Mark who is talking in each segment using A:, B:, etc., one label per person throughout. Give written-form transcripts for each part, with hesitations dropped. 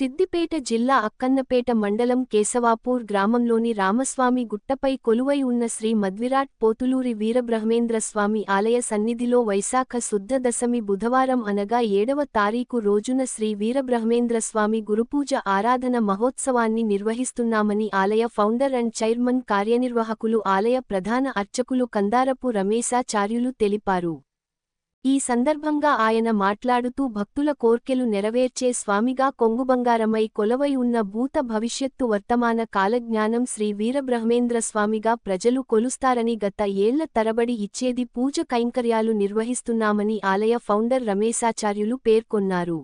A: సిద్దిపేట జిల్లా అక్కన్నపేట మండలం కేశవాపూర్ గ్రామంలోని రామస్వామి గుట్టపై కొలువై ఉన్న శ్రీ మధ్విరాట్ పోతులూరి వీరబ్రహ్మేంద్రస్వామి ఆలయ సన్నిధిలో వైశాఖ శుద్ధ దశమి బుధవారం అనగా 7వ తారీఖు రోజున శ్రీ వీరబ్రహ్మేంద్రస్వామి గురుపూజ ఆరాధన మహోత్సవాన్ని నిర్వహిస్తున్నామని ఆలయ ఫౌండర్ అండ్ చైర్మన్ కార్యనిర్వాహకులు ఆలయ ప్రధాన అర్చకులు కందారపు రమేశాచార్యులు తెలిపారు. ఈ సందర్భంగా ఆయన మాట్లాడుతూ భక్తుల కోర్కెలు నెరవేర్చే స్వామిగా కొంగుబంగారమై కొలవై ఉన్న భూత భవిష్యత్తు వర్తమాన కాలజ్ఞానం శ్రీ వీరబ్రహ్మేంద్రస్వామిగా ప్రజలు కొలుస్తారని గత ఏళ్ల తరబడి ఇచ్చేది పూజ కైంకర్యాలు నిర్వహిస్తున్నామని ఆలయ ఫౌండర్ రమేశాచార్యులు పేర్కొన్నారు.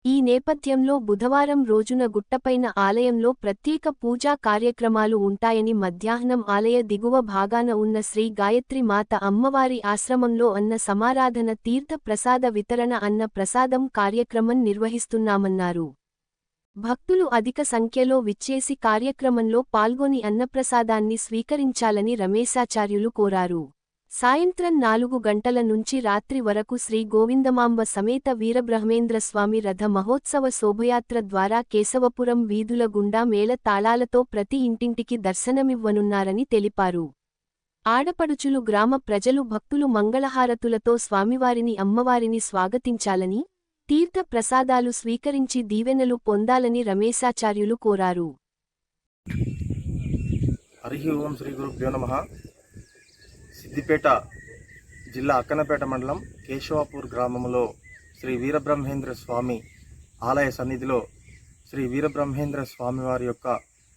A: ఈ నేపథ్యంలో బుధవారం రోజున గుట్టపైన ఆలయంలో ప్రత్యేక పూజా కార్యక్రమాలు ఉంటాయని మధ్యాహ్నం ఆలయ దిగువ భాగాన ఉన్న శ్రీ గాయత్రి మాత అమ్మవారి ఆశ్రమంలో అన్న సమారాధన తీర్థ ప్రసాద వితరణ అన్న ప్రసాదం కార్యక్రమం నిర్వహిస్తున్నామన్నారు. భక్తులు అధిక సంఖ్యలో విచ్చేసి కార్యక్రమంలో పాల్గొని అన్నప్రసాదాన్ని స్వీకరించాలని రమేశాచార్యులు కోరారు. సాయంత్రం 4 గంటల నుంచి రాత్రి వరకు శ్రీ గోవిందమాంబ సమేత వీరబ్రహ్మేంద్రస్వామి రథ మహోత్సవ శోభయాత్ర ద్వారా కేశవపురం వీధుల గుండా మేళ తాళాలతో ప్రతి ఇంటింటికి దర్శనమివ్వనున్నారని తెలిపారు. ఆడపడుచులు గ్రామ ప్రజలు భక్తులు మంగళహారతులతో స్వామివారిని అమ్మవారిని స్వాగతించాలని, తీర్థ ప్రసాదాలు స్వీకరించి దీవెనలు పొందాలని రమేశాచార్యులు కోరారు.
B: హరి ఓం శ్రీ గురుభ్యో నమః. సిద్దిపేట జిల్లా అక్కన్నపేట మండలం కేశవాపూర్ గ్రామంలో శ్రీ వీరబ్రహ్మేంద్ర స్వామి ఆలయ సన్నిధిలో శ్రీ వీరబ్రహ్మేంద్ర స్వామి వారి యొక్క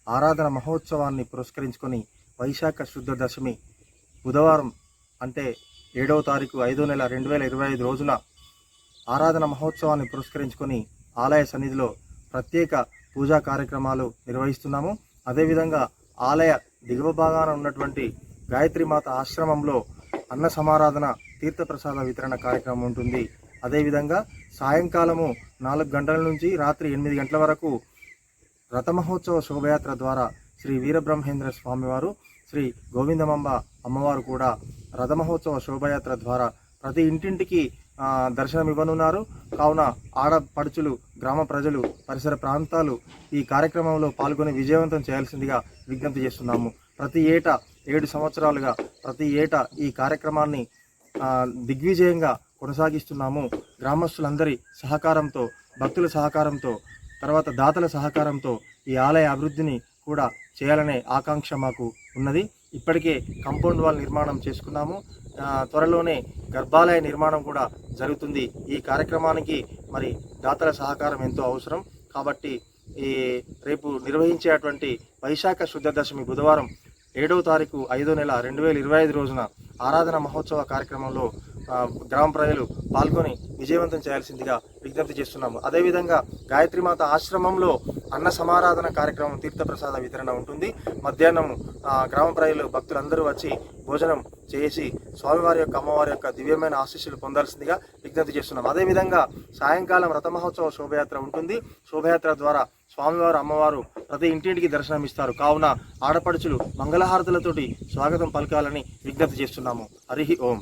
B: ఆరాధన మహోత్సవాన్ని పురస్కరించుకొని వైశాఖ శుద్ధ దశమి బుధవారం అంటే 7వ తారీఖు 5వ నెల 2025 రోజున ఆరాధన మహోత్సవాన్ని పురస్కరించుకొని ఆలయ సన్నిధిలో ప్రత్యేక పూజా కార్యక్రమాలు నిర్వహిస్తున్నాము. అదేవిధంగా ఆలయ దిగువ భాగాన ఉన్నటువంటి గాయత్రీమాత ఆశ్రమంలో అన్న సమారాధన తీర్థప్రసాద వితరణ కార్యక్రమం ఉంటుంది. అదేవిధంగా సాయంకాలము 4 గంటల నుంచి రాత్రి 8 గంటల వరకు రథమహోత్సవ శోభయాత్ర ద్వారా శ్రీ వీరబ్రహ్మేంద్ర స్వామివారు, శ్రీ గోవిందమాంబ అమ్మవారు కూడా రథమహోత్సవ శోభయాత్ర ద్వారా ప్రతి ఇంటింటికి దర్శనమివ్వనున్నారు. కావున ఆడపడుచులు, గ్రామ ప్రజలు, పరిసర ప్రాంతాలు ఈ కార్యక్రమంలో పాల్గొని విజయవంతం చేయాల్సిందిగా విజ్ఞప్తి చేస్తున్నాము. ప్రతి ఏటా 7 సంవత్సరాలుగా ప్రతి ఏటా ఈ కార్యక్రమాన్ని దిగ్విజయంగా కొనసాగిస్తున్నాము. గ్రామస్తులందరి సహకారంతో, భక్తుల సహకారంతో, తర్వాత దాతల సహకారంతో ఈ ఆలయ అభివృద్ధిని కూడా చేయాలనే ఆకాంక్ష మాకు ఉన్నది. ఇప్పటికే కాంపౌండ్ వాల్ నిర్మాణం చేసుకున్నాము. త్వరలోనే గర్భాలయ నిర్మాణం కూడా జరుగుతుంది. ఈ కార్యక్రమానికి మరి దాతల సహకారం ఎంతో అవసరం. కాబట్టి రేపు నిర్వహించేటువంటి వైశాఖ శుద్ధ దశమి బుధవారం 7వ తారీఖు 5వ నెల 2025 రోజున ఆరాధన మహోత్సవ కార్యక్రమంలో గ్రామ ప్రజలు పాల్గొని విజయవంతం చేయాల్సిందిగా విజ్ఞప్తి చేస్తున్నాము. అదేవిధంగా గాయత్రీమాత ఆశ్రమంలో అన్న సమారాధన కార్యక్రమం తీర్థప్రసాద వితరణ ఉంటుంది. మధ్యాహ్నం గ్రామ ప్రజలు భక్తులందరూ వచ్చి భోజనం చేసి స్వామివారి యొక్క అమ్మవారి యొక్క దివ్యమైన ఆశీస్సులు పొందాల్సిందిగా విజ్ఞప్తి చేస్తున్నాం. అదేవిధంగా సాయంకాలం రథమహోత్సవ శోభయాత్ర ఉంటుంది. శోభయాత్ర ద్వారా స్వామివారు, అమ్మవారు ప్రతి ఇంటింటికి దర్శనం ఇస్తారు. కావున ఆడపడుచులు మంగళహారతులతోటి స్వాగతం పలకాలని విజ్ఞప్తి చేస్తున్నాము. హరి ఓం.